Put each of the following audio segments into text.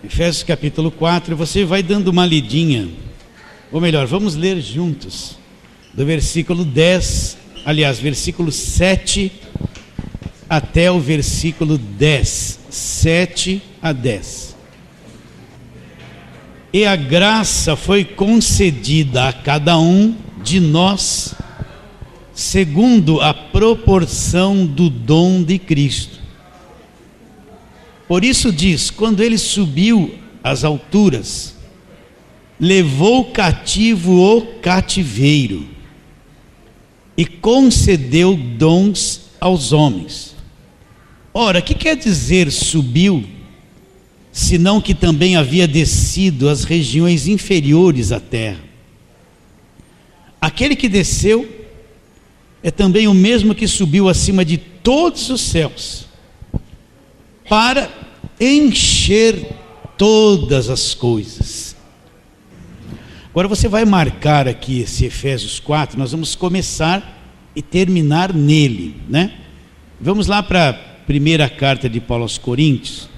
Efésios capítulo 4, você vai dando uma lidinha, ou melhor, vamos ler juntos, do versículo 10, aliás, versículo 7 até o versículo 10, 7 a 10. E a graça foi concedida a cada um de nós, segundo a proporção do dom de Cristo. Por isso diz, quando ele subiu às alturas, levou cativo o cativeiro e concedeu dons aos homens. Ora, o que quer dizer subiu, senão que também havia descido às regiões inferiores da terra? Aquele que desceu é também o mesmo que subiu acima de todos os céus, para encher todas as coisas. Agora você vai marcar aqui esse Efésios 4, nós vamos começar e terminar nele, né? Vamos lá para a primeira carta de Paulo aos Coríntios,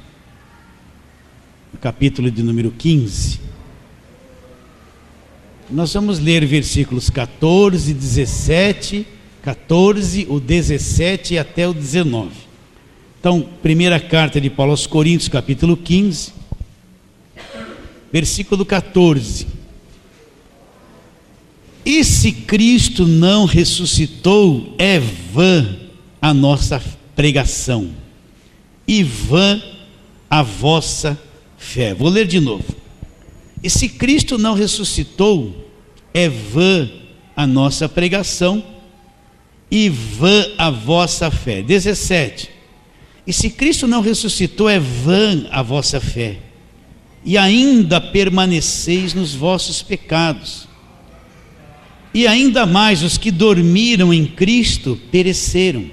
capítulo de número 15. Nós vamos ler versículos 14, 17, 14, o 17 até o 19. Então, primeira carta de Paulo aos Coríntios, capítulo 15, versículo 14. E se Cristo não ressuscitou, é vã a nossa pregação, e vã a vossa fé. Vou ler de novo. E se Cristo não ressuscitou, é vã a nossa pregação, e vã a vossa fé. 17. E se Cristo não ressuscitou, é vã a vossa fé, e ainda permaneceis nos vossos pecados. E ainda mais, os que dormiram em Cristo pereceram.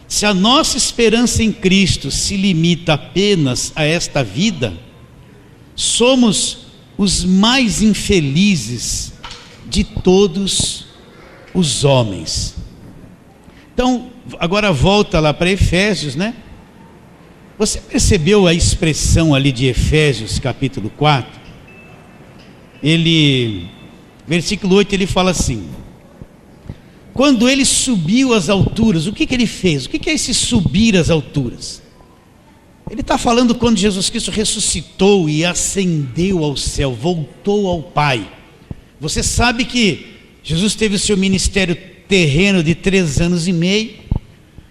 Se a nossa esperança em Cristo se limita apenas a esta vida, somos os mais infelizes de todos os homens. Então, agora volta lá para Efésios, né? Você percebeu a expressão ali de Efésios capítulo 4? Versículo 8, ele fala assim: quando ele subiu às alturas, o que ele fez? O que é esse subir às alturas? Ele está falando quando Jesus Cristo ressuscitou e ascendeu ao céu, voltou ao Pai. Você sabe que Jesus teve o seu ministério terreno de 3 anos e meio,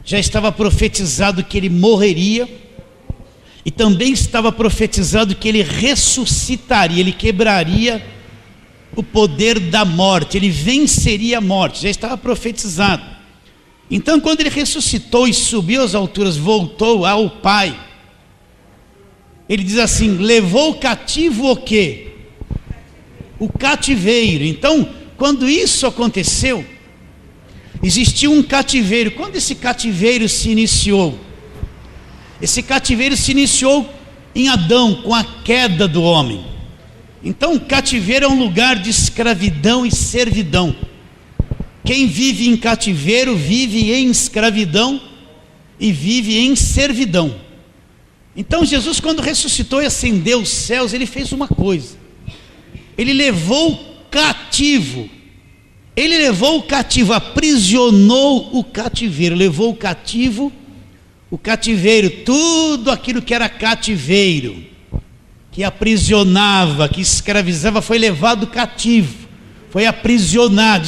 já estava profetizado que ele morreria, e também estava profetizado que ele ressuscitaria, ele quebraria o poder da morte, ele venceria a morte, já estava profetizado. Então, quando ele ressuscitou e subiu às alturas, voltou ao Pai, ele diz assim: levou cativo o quê? O cativeiro. Então, quando isso aconteceu, existiu um cativeiro. Quando esse cativeiro se iniciou? Esse cativeiro se iniciou em Adão, com a queda do homem. Então, o cativeiro é um lugar de escravidão e servidão. Quem vive em cativeiro vive em escravidão e vive em servidão. Então, Jesus, quando ressuscitou e ascendeu aos céus, ele fez uma coisa: ele levou cativo. Ele levou o cativo, aprisionou o cativeiro, levou o cativeiro, tudo aquilo que era cativeiro, que aprisionava, que escravizava, foi levado cativo, foi aprisionado.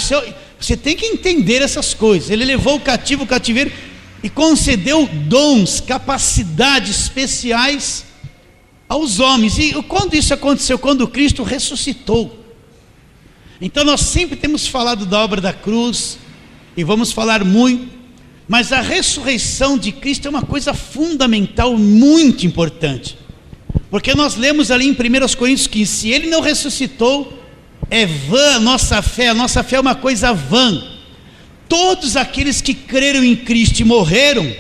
Você tem que entender essas coisas. Ele levou o cativeiro e concedeu dons, capacidades especiais aos homens. E quando isso aconteceu? Quando Cristo ressuscitou. Então nós sempre temos falado da obra da cruz, e vamos falar muito, mas a ressurreição de Cristo é uma coisa fundamental, muito importante, porque nós lemos ali em 1 Coríntios 15, se ele não ressuscitou, é vã a nossa fé é uma coisa vã. Todos aqueles que creram em Cristo e morreram,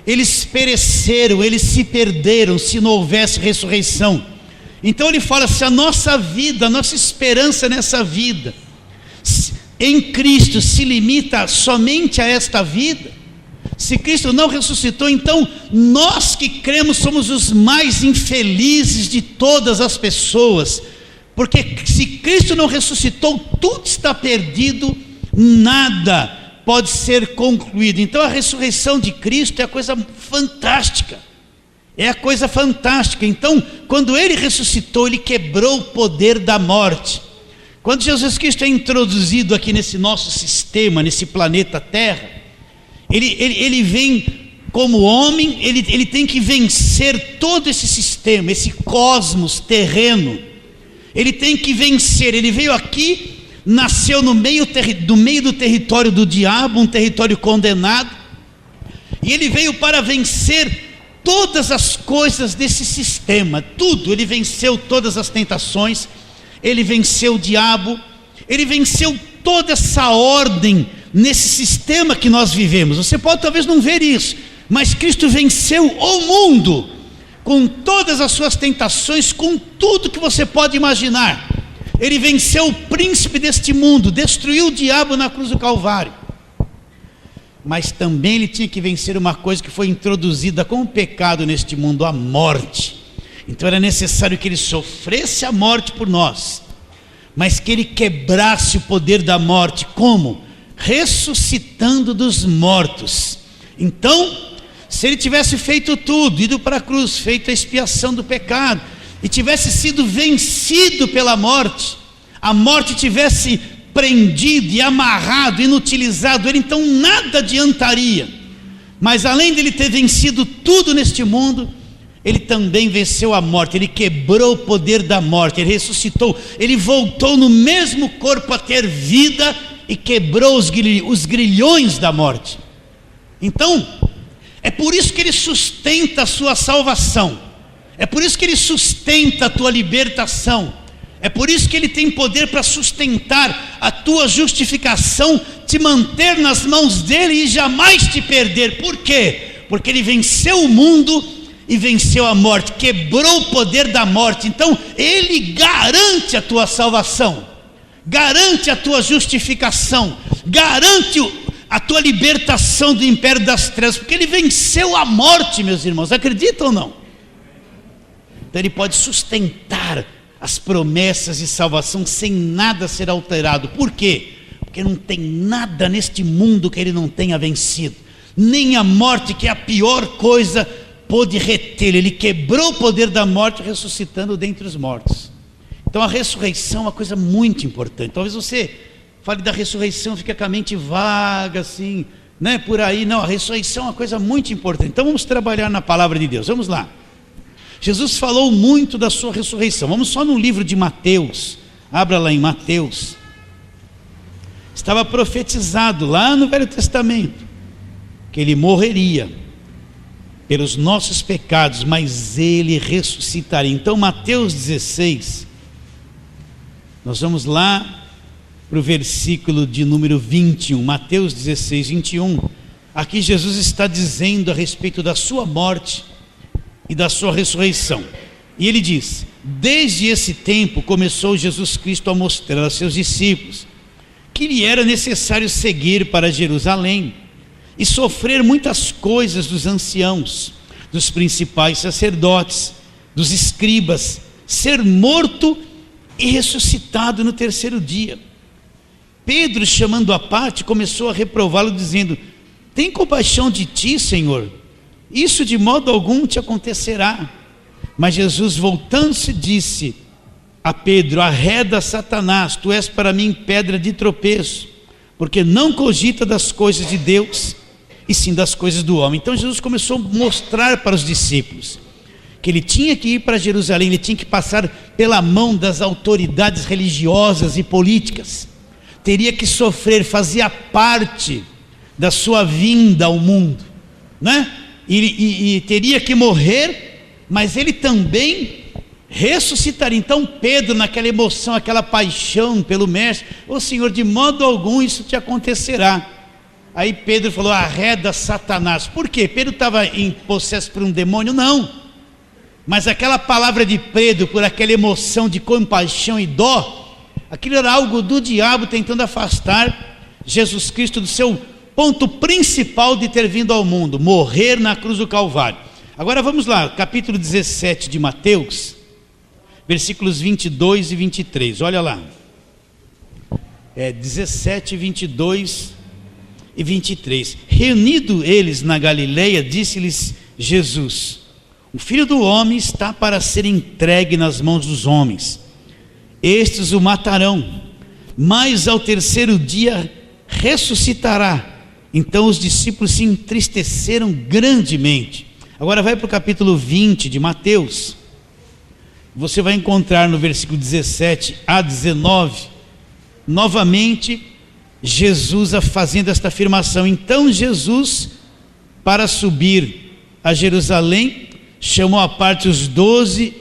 eles pereceram, eles se perderam, se não houvesse ressurreição. Então ele fala, se a nossa vida, a nossa esperança nessa vida, em Cristo se limita somente a esta vida, Se Cristo não ressuscitou, então nós que cremos somos os mais infelizes de todas as pessoas, porque se Cristo não ressuscitou, tudo está perdido, nada pode ser concluído. Então a ressurreição de Cristo é a coisa fantástica, é a coisa fantástica. Então, quando Ele ressuscitou, Ele quebrou o poder da morte. Quando Jesus Cristo é introduzido aqui nesse nosso sistema, nesse planeta Terra, ele vem como homem, ele tem que vencer todo esse sistema, esse cosmos terreno. Ele tem que vencer. Ele veio aqui, nasceu no meio do território do diabo, um território condenado, e ele veio para vencer todas as coisas desse sistema, tudo. Ele venceu todas as tentações, ele venceu o diabo, ele venceu toda essa ordem nesse sistema que nós vivemos. Você pode talvez não ver isso, mas Cristo venceu o mundo, com todas as suas tentações, com tudo que você pode imaginar. Ele venceu o príncipe deste mundo, destruiu o diabo na cruz do Calvário. Mas também ele tinha que vencer uma coisa que foi introduzida como pecado neste mundo, a morte. Então era necessário que ele sofresse a morte por nós, mas que ele quebrasse o poder da morte. Como? Ressuscitando dos mortos. Então, se ele tivesse feito tudo, ido para a cruz, feito a expiação do pecado, e tivesse sido vencido pela morte, a morte tivesse prendido e amarrado, inutilizado ele, então nada adiantaria. Mas além dele ter vencido tudo neste mundo, ele também venceu a morte. Ele quebrou o poder da morte, ele ressuscitou, ele voltou no mesmo corpo a ter vida e quebrou os grilhões da morte. Então, é por isso que ele sustenta a sua salvação, é por isso que ele sustenta a tua libertação, é por isso que ele tem poder para sustentar a tua justificação, te manter nas mãos dele e jamais te perder. Por quê? Porque ele venceu o mundo e venceu a morte, quebrou o poder da morte. Então ele garante a tua salvação, garante a tua justificação, garante a tua libertação do império das trevas, porque ele venceu a morte, meus irmãos. Acreditam ou não? Então ele pode sustentar as promessas de salvação sem nada ser alterado. Por quê? Porque não tem nada neste mundo que ele não tenha vencido. Nem a morte, que é a pior coisa, pôde reter. Ele quebrou o poder da morte, ressuscitando dentre os mortos. Então a ressurreição é uma coisa muito importante. Talvez você fale da ressurreição, fica com a mente vaga assim, né, por aí. Não, a ressurreição é uma coisa muito importante. Então vamos trabalhar na palavra de Deus. Vamos lá. Jesus falou muito da sua ressurreição. Vamos só no livro de Mateus. Abra lá em Mateus. Estava profetizado lá no Velho Testamento que ele morreria pelos nossos pecados, mas ele ressuscitaria. Então Mateus 16, nós vamos lá para o versículo de número 21, Mateus 16, 21, aqui Jesus está dizendo a respeito da sua morte e da sua ressurreição, e ele diz: desde esse tempo começou Jesus Cristo a mostrar aos seus discípulos que lhe era necessário seguir para Jerusalém e sofrer muitas coisas dos anciãos, dos principais sacerdotes, dos escribas, ser morto e ressuscitado no terceiro dia. Pedro, chamando à parte, começou a reprová-lo, dizendo: tem compaixão de ti, Senhor, isso de modo algum te acontecerá. Mas Jesus, voltando-se, disse a Pedro: arreda, Satanás, tu és para mim pedra de tropeço, porque não cogita das coisas de Deus, e sim das coisas do homem. Então Jesus começou a mostrar para os discípulos que ele tinha que ir para Jerusalém, ele tinha que passar pela mão das autoridades religiosas e políticas, teria que sofrer, fazia parte da sua vinda ao mundo, né? E teria que morrer, mas ele também ressuscitaria. Então Pedro, naquela emoção, aquela paixão pelo mestre: ô Senhor, de modo algum isso te acontecerá. Aí Pedro falou: arreda, Satanás. Por quê? Pedro estava em possesso por um demônio? Não, mas aquela palavra de Pedro, por aquela emoção de compaixão e dó, aquilo era algo do diabo tentando afastar Jesus Cristo do seu ponto principal de ter vindo ao mundo, morrer na cruz do Calvário. Agora vamos lá, capítulo 17 de Mateus, versículos 22 e 23, olha lá. 17, 22 e 23. Reunido eles na Galileia, disse-lhes Jesus: o Filho do Homem está para ser entregue nas mãos dos homens. Estes o matarão, mas ao terceiro dia ressuscitará. Então os discípulos se entristeceram grandemente. Agora vai para o capítulo 20 de Mateus. Você vai encontrar no versículo 17 a 19, novamente Jesus fazendo esta afirmação. Então Jesus, para subir a Jerusalém, chamou à parte os 12,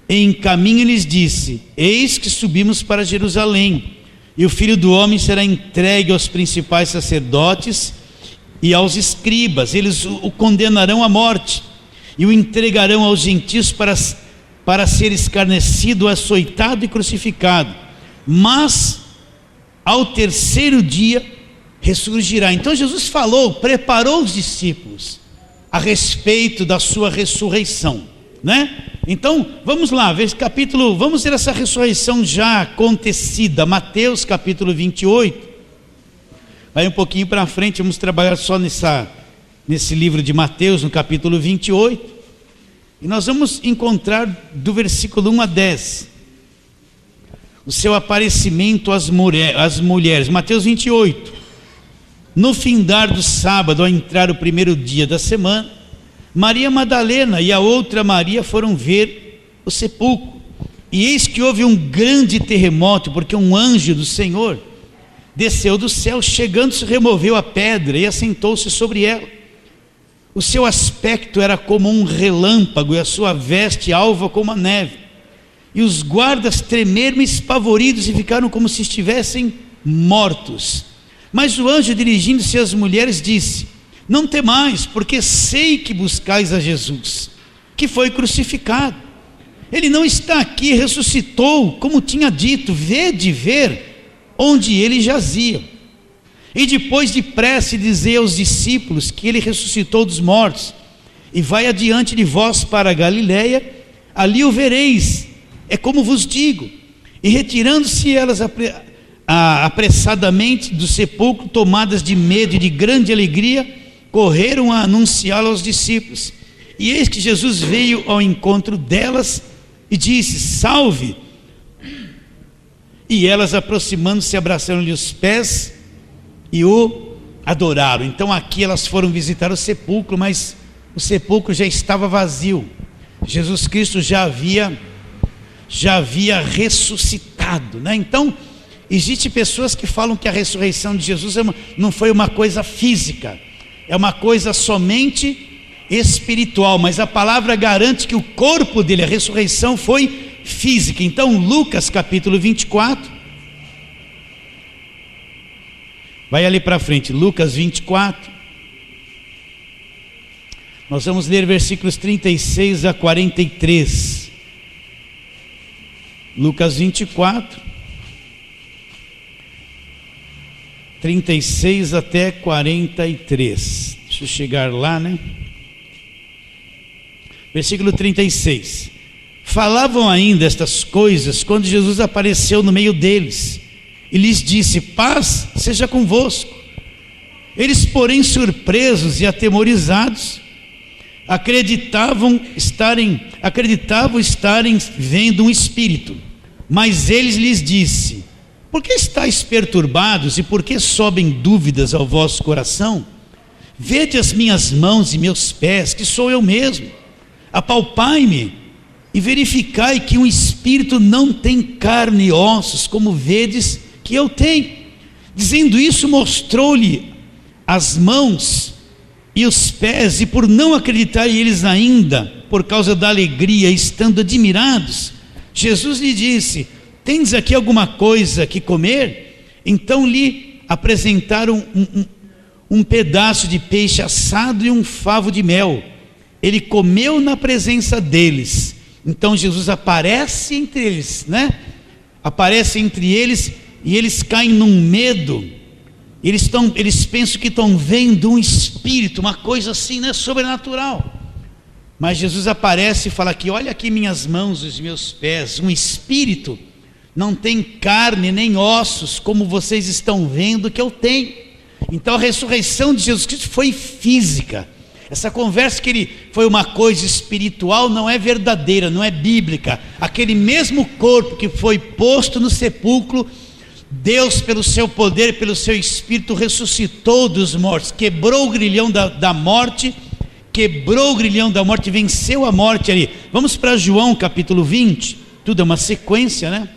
em caminho lhes disse: eis que subimos para Jerusalém, e o Filho do Homem será entregue aos principais sacerdotes e aos escribas. Eles o condenarão à morte e o entregarão aos gentios para ser escarnecido, açoitado e crucificado, mas ao terceiro dia ressurgirá. Então Jesus falou, preparou os discípulos a respeito da sua ressurreição, né? Então vamos lá, vamos ver essa ressurreição já acontecida. Mateus capítulo 28, vai um pouquinho para frente, vamos trabalhar só nesse livro de Mateus, no capítulo 28, e nós vamos encontrar do versículo 1 a 10 o seu aparecimento às mulheres. Mateus 28. No findar do sábado, ao entrar o primeiro dia da semana, Maria Madalena e a outra Maria foram ver o sepulcro, e eis que houve um grande terremoto, porque um anjo do Senhor desceu do céu, chegando-se, removeu a pedra e assentou-se sobre ela. O seu aspecto era como um relâmpago, e a sua veste alva como a neve. E os guardas tremeram espavoridos e ficaram como se estivessem mortos. Mas o anjo, dirigindo-se às mulheres, disse: não temais, porque sei que buscais a Jesus, que foi crucificado. Ele não está aqui, ressuscitou, como tinha dito. Vede ver onde ele jazia. E depois depressa dizei aos discípulos que ele ressuscitou dos mortos, e vai adiante de vós para a Galileia, ali o vereis. É como vos digo. E retirando-se elas apressadamente do sepulcro, tomadas de medo e de grande alegria, correram a anunciá-lo aos discípulos. E eis que Jesus veio ao encontro delas e disse: salve! E elas, aproximando-se, abraçaram-lhe os pés e o adoraram. Então aqui elas foram visitar o sepulcro, mas o sepulcro já estava vazio. Jesus Cristo já havia ressuscitado, né? Então existem pessoas que falam que a ressurreição de Jesus não foi uma coisa física, é uma coisa somente espiritual, mas a palavra garante que o corpo dele, a ressurreição, foi física. Então Lucas capítulo 24, vai ali para frente, Lucas 24, nós vamos ler versículos 36 a 43. Lucas 24, 36 até 43. Deixa eu chegar lá, né? Versículo 36. Falavam ainda estas coisas quando Jesus apareceu no meio deles e lhes disse: paz seja convosco. Eles, porém, surpresos e atemorizados, acreditavam estarem vendo um espírito. Mas eles lhes disse: por que estáis perturbados e por que sobem dúvidas ao vosso coração? Vede as minhas mãos e meus pés, que sou eu mesmo. Apalpai-me e verificai que um espírito não tem carne e ossos, como vedes que eu tenho. Dizendo isso, mostrou-lhe as mãos e os pés, e por não acreditarem eles ainda, por causa da alegria, estando admirados, Jesus lhe disse: tendes aqui alguma coisa que comer? Então lhe apresentaram um pedaço de peixe assado e um favo de mel. Ele comeu na presença deles. Então Jesus aparece entre eles, né? Aparece entre eles, e eles caem num medo Eles pensam que estão vendo um espírito, uma coisa assim, né, sobrenatural. Mas Jesus aparece e fala aqui: olha aqui minhas mãos, os meus pés. Um espírito não tem carne nem ossos, como vocês estão vendo que eu tenho. Então a ressurreição de Jesus Cristo foi física. Essa conversa que ele foi uma coisa espiritual não é verdadeira, não é bíblica. Aquele mesmo corpo que foi posto no sepulcro, Deus, pelo seu poder, pelo seu Espírito, ressuscitou dos mortos, quebrou o grilhão da morte, venceu a morte ali. Vamos para João capítulo 20, tudo é uma sequência, né?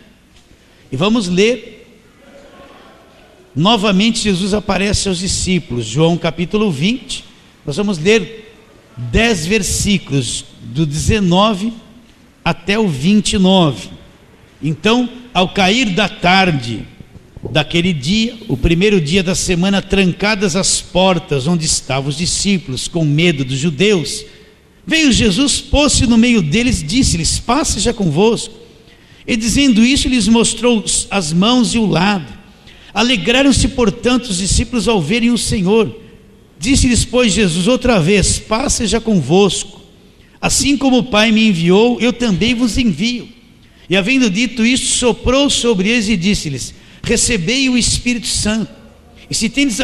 E vamos ler. Novamente Jesus aparece aos discípulos, João capítulo 20, nós vamos ler 10 versículos, do 19 até o 29. Então, ao cair da tarde daquele dia, o primeiro dia da semana, trancadas as portas onde estavam os discípulos, com medo dos judeus, veio Jesus, pôs-se no meio deles, disse-lhes: paz seja convosco. E dizendo isso, lhes mostrou as mãos e o lado. Alegraram-se, portanto, os discípulos ao verem o Senhor. Disse-lhes, pois, Jesus outra vez: paz seja convosco. Assim como o Pai me enviou, eu também vos envio. E havendo dito isto, soprou sobre eles e disse-lhes: recebei o Espírito Santo. E se tendes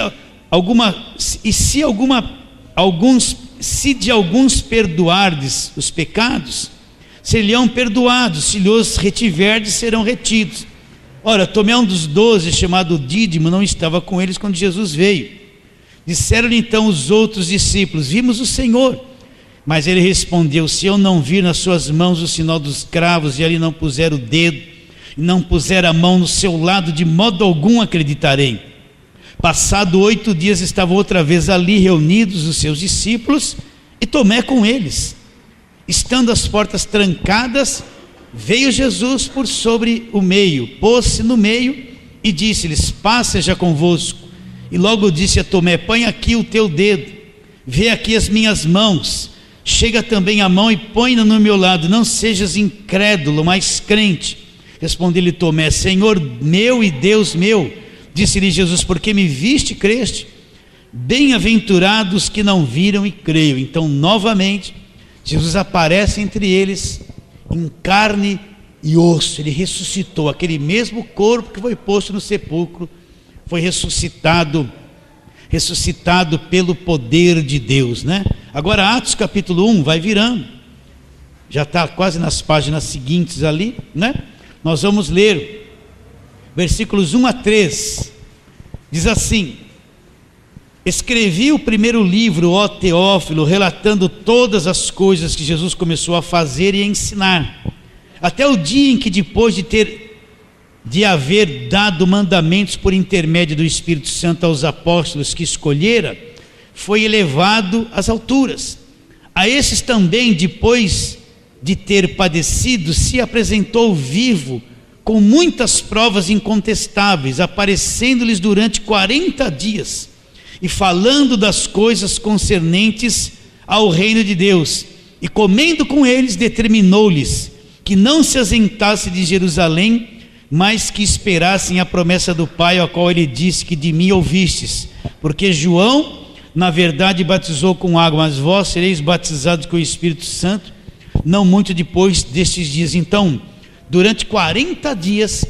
se de alguns perdoardes os pecados, serão perdoados; se lhos retiverdes, serão retidos. Ora, Tomé, um dos 12, chamado Dídimo, não estava com eles quando Jesus veio. Disseram-lhe então os outros discípulos: vimos o Senhor. Mas ele respondeu: se eu não vir nas suas mãos o sinal dos cravos, e ali não puser o dedo, e não puser a mão no seu lado, de modo algum acreditarei. Passado 8 dias, estavam outra vez ali reunidos os seus discípulos, e Tomé com eles. Estando as portas trancadas, veio Jesus por sobre o meio, pôs-se no meio e disse-lhes: paz seja convosco. E logo disse a Tomé: põe aqui o teu dedo, vê aqui as minhas mãos, chega também a mão e põe-na no meu lado, não sejas incrédulo, mas crente. Respondeu-lhe Tomé: Senhor meu e Deus meu. Disse-lhe Jesus: porque me viste, creste? Bem-aventurados que não viram e creram. Então novamente Jesus aparece entre eles em carne e osso. Ele ressuscitou, aquele mesmo corpo que foi posto no sepulcro foi ressuscitado pelo poder de Deus, né? Agora Atos capítulo 1, vai virando, já está quase nas páginas seguintes ali, né? Nós vamos ler versículos 1 a 3, diz assim: escrevi o primeiro livro, ó Teófilo, relatando todas as coisas que Jesus começou a fazer e a ensinar, até o dia em que, depois de haver dado mandamentos por intermédio do Espírito Santo aos apóstolos que escolhera, foi elevado às alturas. A esses também, depois de ter padecido, se apresentou vivo, com muitas provas incontestáveis, aparecendo-lhes durante 40 dias, e falando das coisas concernentes ao reino de Deus, e comendo com eles, determinou-lhes que não se ausentasse de Jerusalém, mas que esperassem a promessa do Pai, a qual ele disse: que de mim ouvistes, porque João na verdade batizou com água, mas vós sereis batizados com o Espírito Santo não muito depois destes dias. Então, durante 40 dias,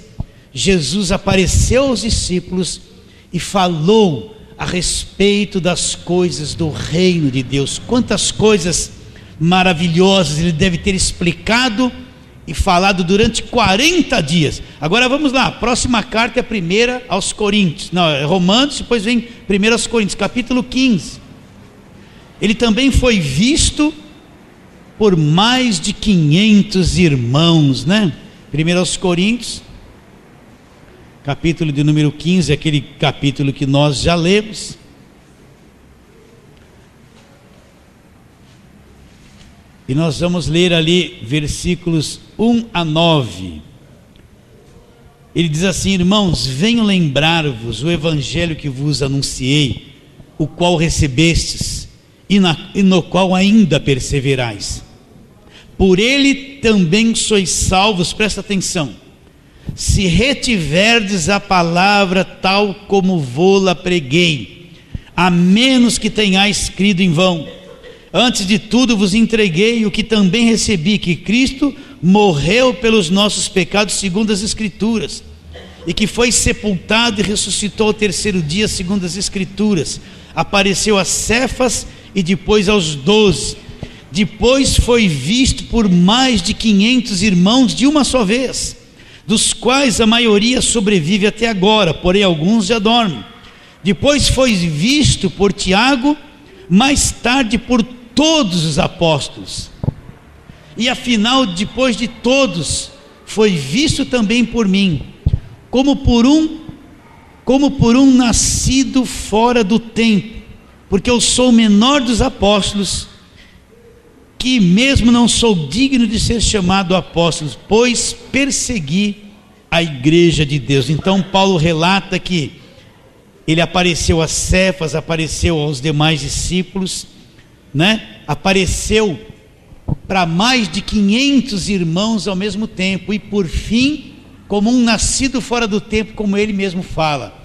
Jesus apareceu aos discípulos e falou a respeito das coisas do reino de Deus. Quantas coisas maravilhosas ele deve ter explicado e falado durante 40 dias. Agora vamos lá, a próxima carta é a primeira aos Coríntios, não, é Romanos, depois vem 1 aos Coríntios, capítulo 15. Ele também foi visto por mais de 500 irmãos, né? 1 aos Coríntios, capítulo de número 15, aquele capítulo que nós já lemos. E nós vamos ler ali versículos 1 a 9. Ele diz assim: irmãos, venho lembrar-vos o evangelho que vos anunciei, o qual recebestes, e no qual ainda perseverais. Por ele também sois salvos, presta atenção, se retiverdes a palavra tal como vô-la preguei, a menos que tenhais crido em vão. Antes de tudo vos entreguei o que também recebi, que Cristo morreu pelos nossos pecados segundo as Escrituras, e que foi sepultado e ressuscitou ao terceiro dia segundo as Escrituras, apareceu a Cefas e depois aos 12, depois foi visto por mais de 500 irmãos de uma só vez, dos quais a maioria sobrevive até agora, porém alguns já dormem. Depois foi visto por Tiago, mais tarde por todos os apóstolos, e afinal depois de todos foi visto também por mim, como por um nascido fora do tempo, porque eu sou o menor dos apóstolos, que mesmo não sou digno de ser chamado apóstolo, pois persegui a igreja de Deus. Então Paulo relata que ele apareceu a Cefas, apareceu aos demais discípulos, apareceu para mais de 500 irmãos ao mesmo tempo, e por fim, como um nascido fora do tempo, como ele mesmo fala,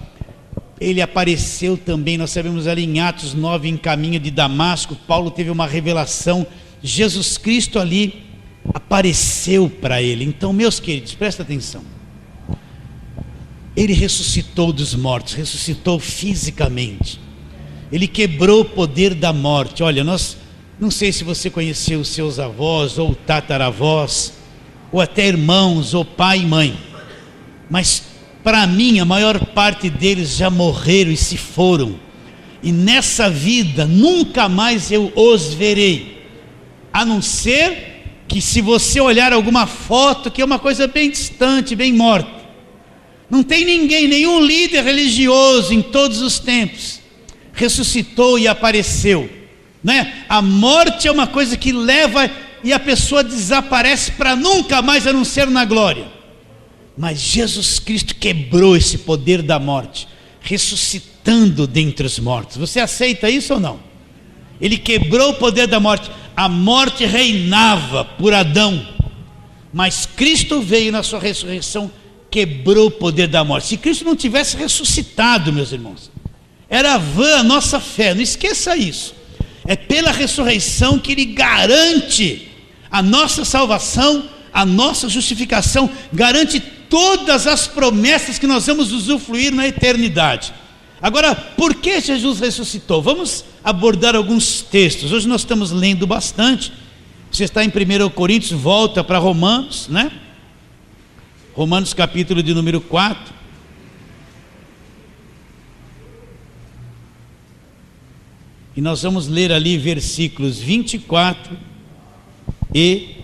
ele apareceu também, nós sabemos ali em Atos 9, em caminho de Damasco, Paulo teve uma revelação, Jesus Cristo ali apareceu para ele. Então, meus queridos, presta atenção, ele ressuscitou dos mortos, ressuscitou fisicamente, ele quebrou o poder da morte. Olha, não sei se você conheceu os seus avós, ou tataravós, ou até irmãos, ou pai e mãe, mas para mim a maior parte deles já morreram e se foram, e nessa vida nunca mais eu os verei, a não ser que, se você olhar alguma foto, que é uma coisa bem distante, bem morta, não tem ninguém, nenhum líder religioso em todos os tempos ressuscitou e apareceu, A morte é uma coisa que leva e a pessoa desaparece para nunca mais, a não ser na glória. Mas Jesus Cristo quebrou esse poder da morte, ressuscitando dentre os mortos. Você aceita isso ou não? Ele quebrou o poder da morte. A morte reinava por Adão, mas Cristo veio na sua ressurreição, quebrou o poder da morte. Se Cristo não tivesse ressuscitado, meus irmãos, era vã a nossa fé, não esqueça isso. É pela ressurreição que Ele garante a nossa salvação, a nossa justificação, garante todas as promessas que nós vamos usufruir na eternidade. Agora, por que Jesus ressuscitou? Vamos abordar alguns textos. Hoje nós estamos lendo bastante. Você está em 1 Coríntios, volta para Romanos, Romanos capítulo de número 4. E nós vamos ler ali versículos 24 e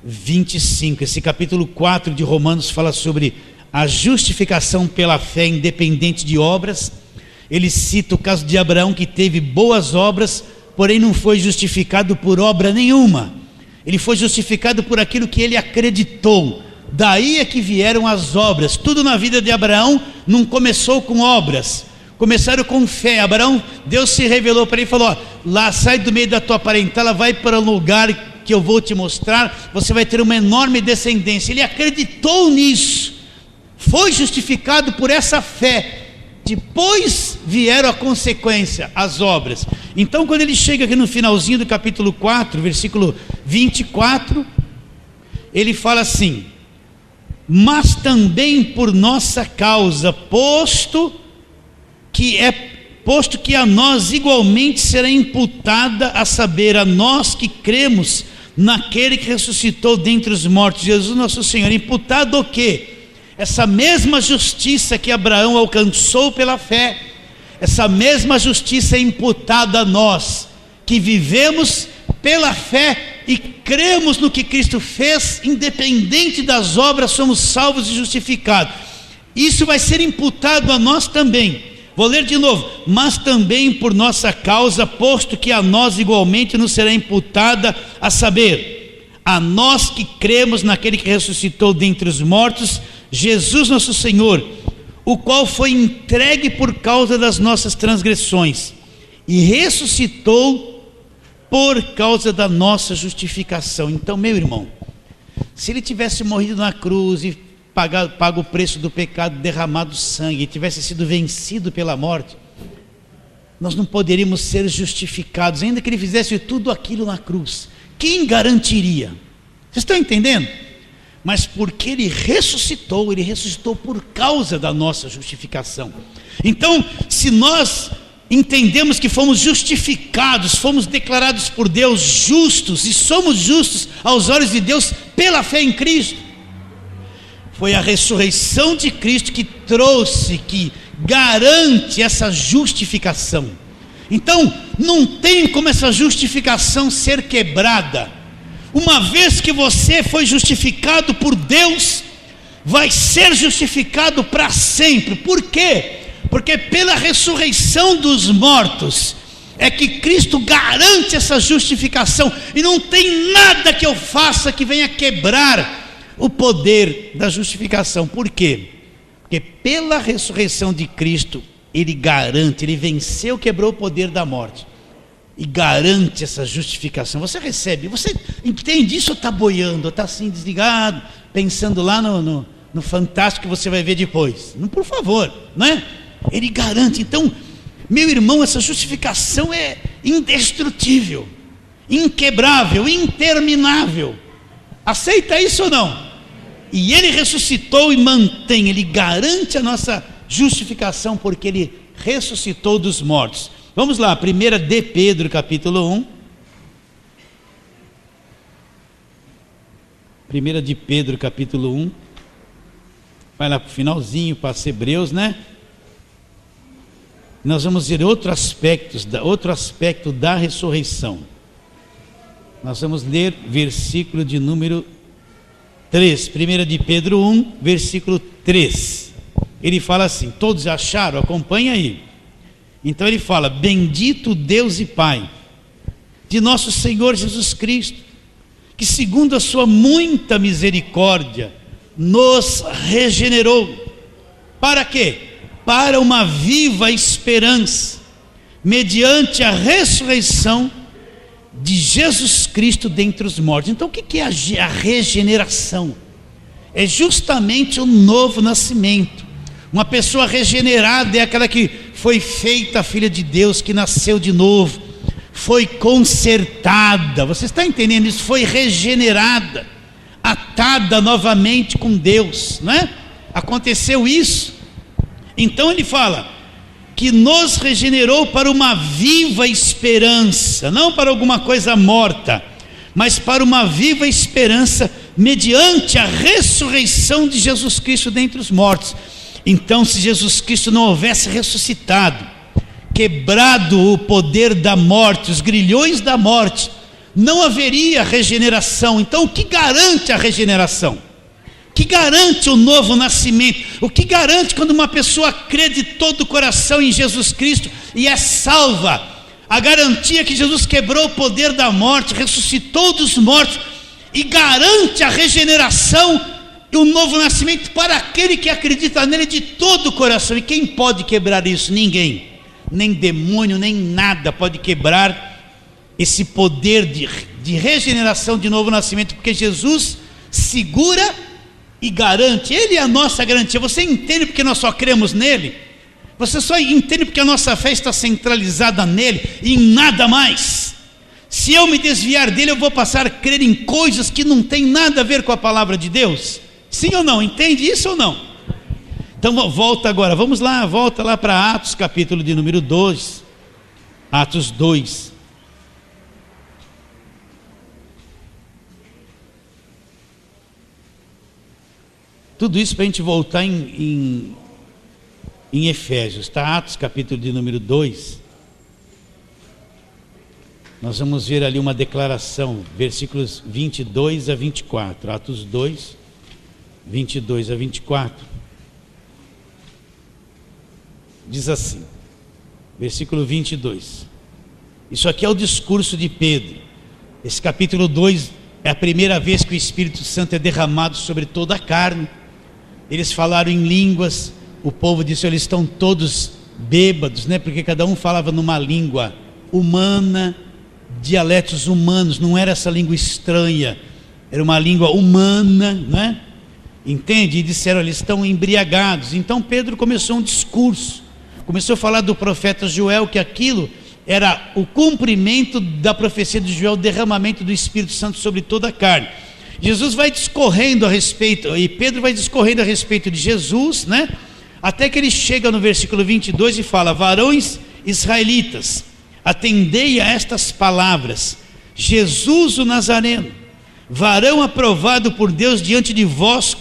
25. Esse capítulo 4 de Romanos fala sobre a justificação pela fé independente de obras. Ele cita o caso de Abraão, que teve boas obras, porém não foi justificado por obra nenhuma. Ele foi justificado por aquilo que ele acreditou. Daí é que vieram as obras. Tudo na vida de Abraão não começou com obras, começaram com fé. Abraão, Deus se revelou para ele e falou: lá, sai do meio da tua parentela, vai para um lugar que eu vou te mostrar, você vai ter uma enorme descendência. Ele acreditou nisso, foi justificado por essa fé. Depois vieram a consequência, as obras. Então, quando ele chega aqui no finalzinho do capítulo 4, versículo 24, ele fala assim: mas também por nossa causa, posto que a nós igualmente será imputada, a saber, a nós que cremos naquele que ressuscitou dentre os mortos, Jesus nosso Senhor. Imputado o quê? Essa mesma justiça que Abraão alcançou pela fé, essa mesma justiça é imputada a nós, que vivemos pela fé e cremos no que Cristo fez, independente das obras, somos salvos e justificados. Isso vai ser imputado a nós também. Vou ler de novo: mas também por nossa causa, posto que a nós igualmente nos será imputada, a saber, a nós que cremos naquele que ressuscitou dentre os mortos, Jesus nosso Senhor, o qual foi entregue por causa das nossas transgressões e ressuscitou por causa da nossa justificação. Então, meu irmão, se ele tivesse morrido na cruz e pago o preço do pecado, derramado sangue, e tivesse sido vencido pela morte, nós não poderíamos ser justificados, ainda que ele fizesse tudo aquilo na cruz. Quem garantiria? Vocês estão entendendo? Mas porque ele ressuscitou por causa da nossa justificação. Então, se nós entendemos que fomos justificados, fomos declarados por Deus justos, e somos justos aos olhos de Deus pela fé em Cristo, foi a ressurreição de Cristo que trouxe, que garante essa justificação. Então, não tem como essa justificação ser quebrada. Uma vez que você foi justificado por Deus, vai ser justificado para sempre. Por quê? Porque pela ressurreição dos mortos é que Cristo garante essa justificação, e não tem nada que eu faça que venha quebrar o poder da justificação. Por quê? Porque pela ressurreição de Cristo, ele garante, ele venceu, quebrou o poder da morte, e garante essa justificação. Você recebe, você entende isso, ou está boiando, ou está assim desligado, pensando lá no fantástico que você vai ver depois? Não, por favor, não é? Ele garante. Então, meu irmão, essa justificação é indestrutível, inquebrável, interminável. Aceita isso ou não? E ele ressuscitou e mantém, ele garante a nossa justificação, porque ele ressuscitou dos mortos. Vamos lá, 1 de Pedro capítulo 1. 1 de Pedro capítulo 1. Vai lá para o finalzinho, passa Hebreus, né? Nós vamos ver outro aspecto da ressurreição. Nós vamos ler versículo de número 3, 1 de Pedro 1, versículo 3. Ele fala assim, todos acharam? Acompanha aí. Então ele fala: bendito Deus e Pai de nosso Senhor Jesus Cristo, que segundo a sua muita misericórdia nos regenerou. Para quê? Para uma viva esperança, mediante a ressurreição de Jesus Cristo dentre os mortos. Então o que é a regeneração? É justamente o novo nascimento. Uma pessoa regenerada é aquela que foi feita filha de Deus, que nasceu de novo, foi consertada. Você está entendendo isso? Foi regenerada, atada novamente com Deus, não é? Aconteceu isso. Então ele fala que nos regenerou para uma viva esperança, não para alguma coisa morta, mas para uma viva esperança, mediante a ressurreição de Jesus Cristo dentre os mortos. Então, se Jesus Cristo não houvesse ressuscitado, quebrado o poder da morte, os grilhões da morte, não haveria regeneração. Então, o que garante a regeneração? O que garante o novo nascimento? O que garante quando uma pessoa crê de todo o coração em Jesus Cristo e é salva? A garantia que Jesus quebrou o poder da morte, ressuscitou dos mortos, e garante a regeneração e o novo nascimento para aquele que acredita nele de todo o coração. E quem pode quebrar isso? Ninguém, nem demônio, nem nada pode quebrar esse poder de regeneração, de novo nascimento, porque Jesus segura e garante. Ele é a nossa garantia. Você entende porque nós só cremos nele? Você só entende porque a nossa fé está centralizada nele e em nada mais. Se eu me desviar dele, eu vou passar a crer em coisas que não tem nada a ver com a palavra de Deus. Sim ou não? Entende isso ou não? Então volta agora, vamos lá, volta lá para Atos capítulo de número 2. Atos 2. Tudo isso para a gente voltar em Efésios, tá? Atos capítulo de número 2. Nós vamos ver ali uma declaração, versículos 22 a 24. Atos 2, 22 a 24. Diz assim, versículo 22. Isso aqui é o discurso de Pedro. Esse capítulo 2 é a primeira vez que o Espírito Santo é derramado sobre toda a carne. Eles falaram em línguas. O povo disse: eles estão todos bêbados, né? Porque cada um falava numa língua humana, dialetos humanos. Não era essa língua estranha, era uma língua humana, né? entende? E disseram, eles estão embriagados. Então Pedro começou um discurso, começou a falar do profeta Joel, que aquilo era o cumprimento da profecia de Joel, o derramamento do Espírito Santo sobre toda a carne. Jesus vai discorrendo a respeito, e Pedro vai discorrendo a respeito de Jesus, né? Até que ele chega no versículo 22 e fala: varões israelitas, atendei a estas palavras, Jesus o Nazareno, varão aprovado por Deus diante de vós,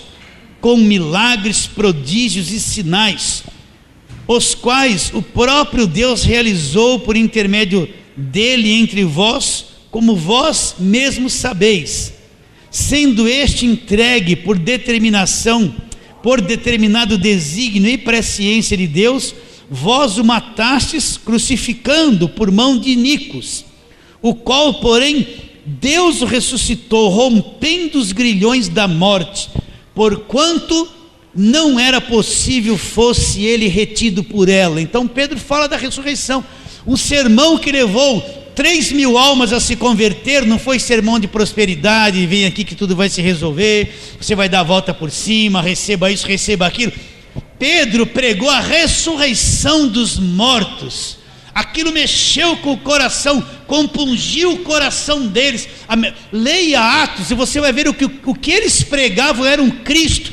com milagres, prodígios e sinais, os quais o próprio Deus realizou por intermédio dele entre vós, como vós mesmos sabeis, sendo este entregue por determinação, por determinado desígnio e presciência de Deus, vós o matastes crucificando por mão de iníquos, o qual, porém, Deus o ressuscitou, rompendo os grilhões da morte, porquanto não era possível fosse ele retido por ela. Então Pedro fala da ressurreição, um sermão que levou 3.000 almas a se converter, não foi sermão de prosperidade, vem aqui que tudo vai se resolver, você vai dar a volta por cima, receba isso, receba aquilo. Pedro pregou a ressurreição dos mortos, aquilo mexeu com o coração, compungiu o coração deles. Leia Atos e você vai ver o que eles pregavam era um Cristo.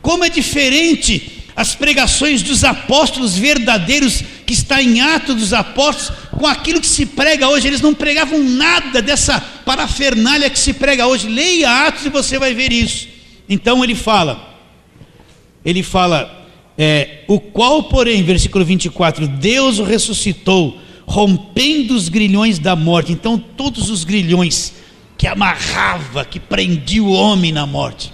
Como é diferente as pregações dos apóstolos verdadeiros, que está em Atos dos Apóstolos, com aquilo que se prega hoje. Eles não pregavam nada dessa parafernália que se prega hoje. Leia Atos e você vai ver isso. Então ele fala, o qual, porém, versículo 24, Deus o ressuscitou, rompendo os grilhões da morte. Então todos os grilhões que amarrava, que prendia o homem na morte,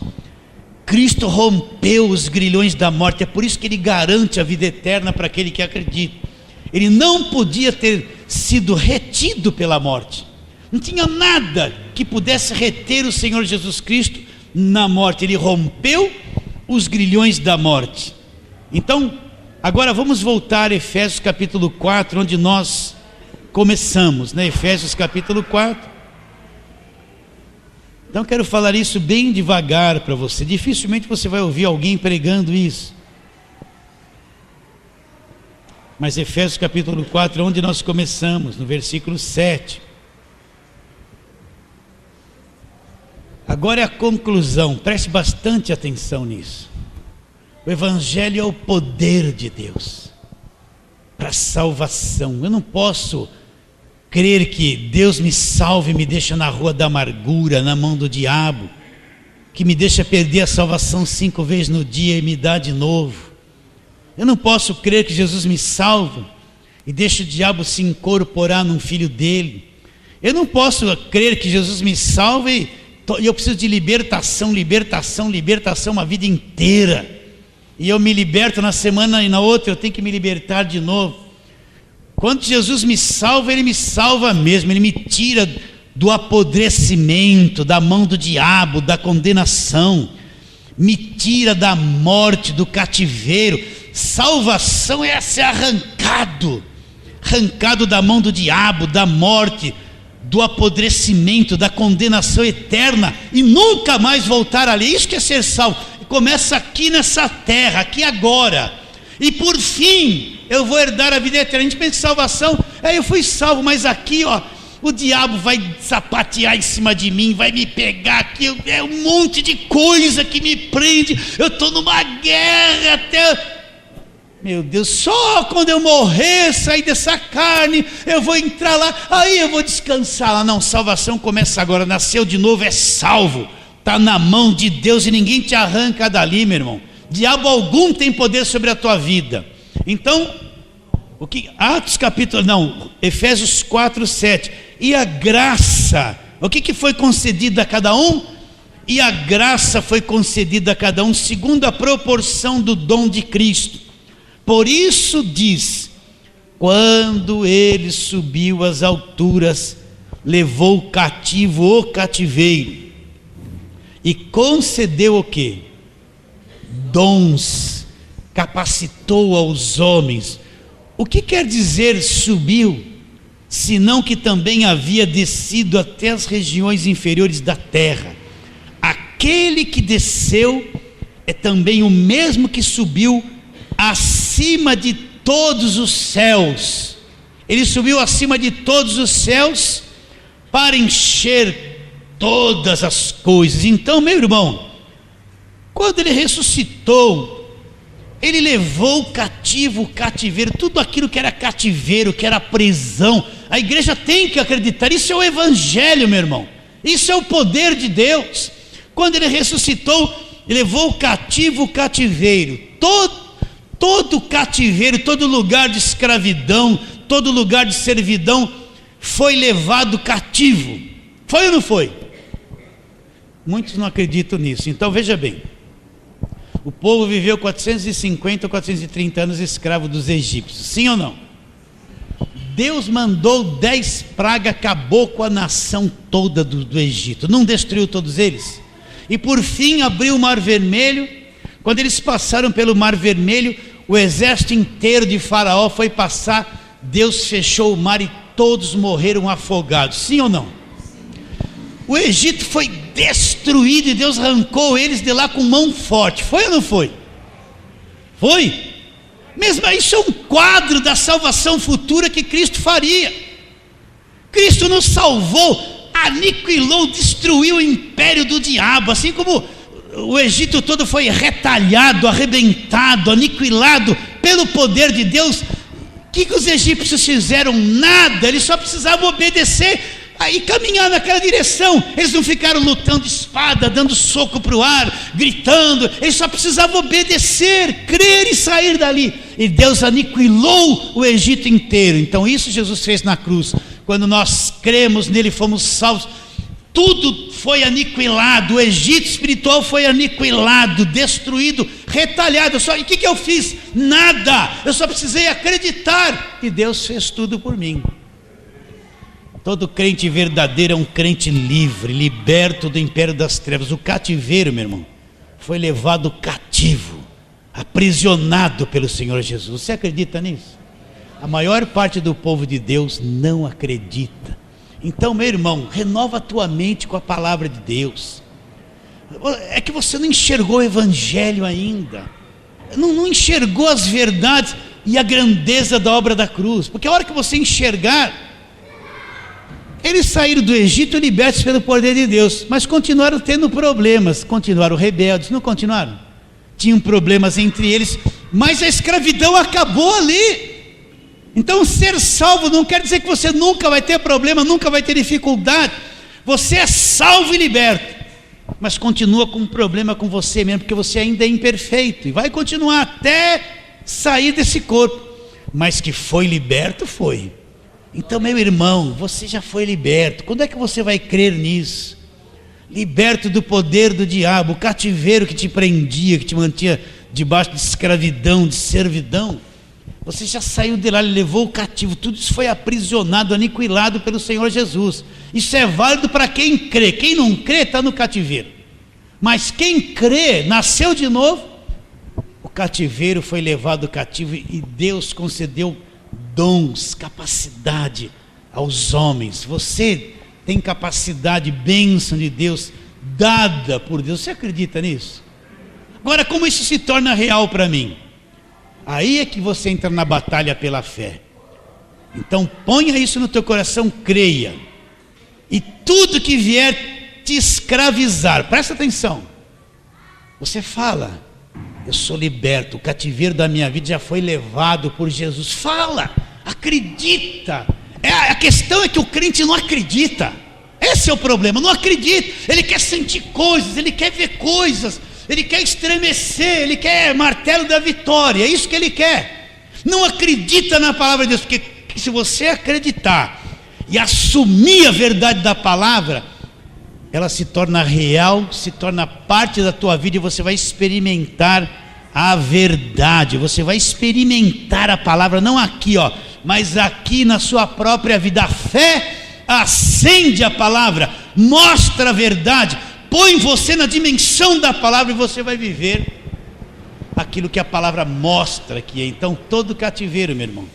Cristo rompeu os grilhões da morte. É por isso que ele garante a vida eterna para aquele que acredita. Ele não podia ter sido retido pela morte, não tinha nada que pudesse reter o Senhor Jesus Cristo na morte. Ele rompeu os grilhões da morte. Então, agora vamos voltar a Efésios capítulo 4, onde nós começamos, né? Efésios capítulo 4. Então quero falar isso bem devagar para você. Dificilmente você vai ouvir alguém pregando isso. Mas Efésios capítulo 4, onde nós começamos, no versículo 7. Agora é a conclusão, preste bastante atenção nisso. O Evangelho é o poder de Deus para a salvação. Eu não posso crer que Deus me salve e me deixa na rua da amargura, na mão do diabo, que me deixa perder a salvação 5 vezes no dia e me dá de novo. Eu não posso crer que Jesus me salva e deixa o diabo se incorporar num filho dele. Eu não posso crer que Jesus me salva e eu preciso de libertação, uma vida inteira, e eu me liberto na semana e na outra eu tenho que me libertar de novo. Quando Jesus me salva, Ele me salva mesmo, Ele me tira do apodrecimento, da mão do diabo, da condenação, me tira da morte, do cativeiro. Salvação é ser arrancado da mão do diabo, da morte, do apodrecimento, da condenação eterna, e nunca mais voltar ali. Isso que é ser salvo. Começa aqui nessa terra, aqui agora, e por fim eu vou herdar a vida eterna. A gente pensa em salvação, eu fui salvo, mas aqui o diabo vai sapatear em cima de mim, vai me pegar aqui, é um monte de coisa que me prende, eu estou numa guerra até... Meu Deus, só quando eu morrer, sair dessa carne, eu vou entrar lá, aí eu vou descansar lá. Não, salvação começa agora, nasceu de novo, é salvo, está na mão de Deus e ninguém te arranca dali, meu irmão. Diabo algum tem poder sobre a tua vida. Então, Efésios 4, 7, e a graça, o que foi concedido a cada um? E a graça foi concedida a cada um segundo a proporção do dom de Cristo. Por isso diz, quando ele subiu às alturas, levou cativo o cativeiro, e concedeu o quê? Dons, capacitou aos homens. O que quer dizer subiu? Senão que também havia descido até as regiões inferiores da terra. Aquele que desceu é também o mesmo que subiu acima de todos os céus. Ele subiu acima de todos os céus para encher todas as coisas. Então, meu irmão, quando ele ressuscitou, ele levou cativo o cativeiro, tudo aquilo que era cativeiro, que era prisão. A igreja tem que acreditar, isso é o evangelho, meu irmão, isso é o poder de Deus. Quando ele ressuscitou, ele levou cativo o cativeiro, todo cativeiro, todo lugar de escravidão, todo lugar de servidão foi levado cativo. Foi ou não foi? Muitos não acreditam nisso. Então veja bem, o povo viveu 450 ou 430 anos escravo dos egípcios, sim ou não? Deus mandou 10 pragas, acabou com a nação toda do Egito, não destruiu todos eles? E por fim abriu o Mar Vermelho. Quando eles passaram pelo Mar Vermelho, o exército inteiro de Faraó foi passar, Deus fechou o mar e todos morreram afogados, sim ou não? O Egito foi destruído e Deus arrancou eles de lá com mão forte, foi ou não foi? Foi? Mesmo isso é um quadro da salvação futura que Cristo faria. Cristo nos salvou, aniquilou, destruiu o império do diabo, assim como o Egito todo foi retalhado, arrebentado, aniquilado pelo poder de Deus. O que os egípcios fizeram? Nada, eles só precisavam obedecer e caminhar naquela direção. Eles não ficaram lutando espada, dando soco para o ar, gritando. Eles só precisavam obedecer, crer e sair dali. E Deus aniquilou o Egito inteiro. Então isso Jesus fez na cruz. Quando nós cremos nele, fomos salvos. Tudo foi aniquilado, o Egito espiritual foi aniquilado, destruído, retalhado. E o que eu fiz? Nada, eu só precisei acreditar e Deus fez tudo por mim. Todo crente verdadeiro é um crente livre, liberto do império das trevas. O cativeiro, meu irmão, foi levado cativo, aprisionado pelo Senhor Jesus. Você acredita nisso? A maior parte do povo de Deus não acredita. Então, meu irmão, renova a tua mente com a palavra de Deus. É que você não enxergou o evangelho ainda, não enxergou as verdades e a grandeza da obra da cruz. Porque a hora que você enxergar, eles saíram do Egito libertos pelo poder de Deus, mas continuaram tendo problemas, continuaram rebeldes, não continuaram? Tinham problemas entre eles, mas a escravidão acabou ali. Então ser salvo não quer dizer que você nunca vai ter problema, nunca vai ter dificuldade. Você é salvo e liberto, mas continua com um problema com você mesmo, porque você ainda é imperfeito, e vai continuar até sair desse corpo. Mas que foi liberto, foi. Então, meu irmão, você já foi liberto. Quando é que você vai crer nisso? Liberto do poder do diabo, o cativeiro que te prendia, que te mantinha debaixo de escravidão, de servidão. Você já saiu de lá, ele levou o cativo. Tudo isso foi aprisionado, aniquilado pelo Senhor Jesus. Isso é válido para quem crê. Quem não crê está no cativeiro. Mas quem crê, nasceu de novo. O cativeiro foi levado cativo e Deus concedeu dons, capacidade aos homens. Você tem capacidade, bênção de Deus, dada por Deus. Você acredita nisso? Agora, como isso se torna real para mim? Aí é que você entra na batalha pela fé. Então ponha isso no teu coração, creia. E tudo que vier te escravizar, presta atenção. Você fala: eu sou liberto, o cativeiro da minha vida já foi levado por Jesus. Fala, acredita. A questão é que o crente não acredita. Esse é o problema, não acredita. Ele quer sentir coisas, ele quer ver coisas, ele quer estremecer, ele quer martelo da vitória, é isso que ele quer. Não acredita na palavra de Deus, porque se você acreditar e assumir a verdade da palavra, ela se torna real, se torna parte da tua vida, e você vai experimentar a verdade, você vai experimentar a palavra, não aqui, mas aqui na sua própria vida. A fé acende a palavra, mostra a verdade, põe você na dimensão da palavra, e você vai viver aquilo que a palavra mostra que é. Então todo cativeiro, meu irmão,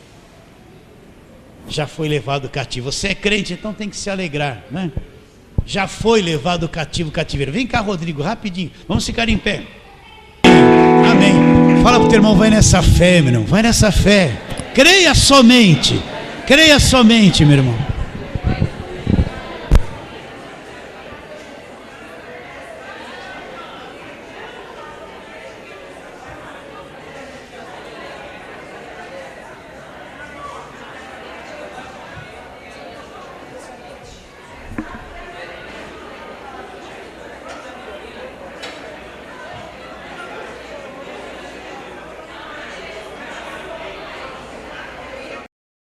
já foi levado cativo. Você é crente, então tem que se alegrar, né? Já foi levado cativo, cativeiro. Vem cá, Rodrigo, rapidinho, vamos ficar em pé. Fala para o teu irmão, vai nessa fé, meu irmão, vai nessa fé. Creia somente, meu irmão.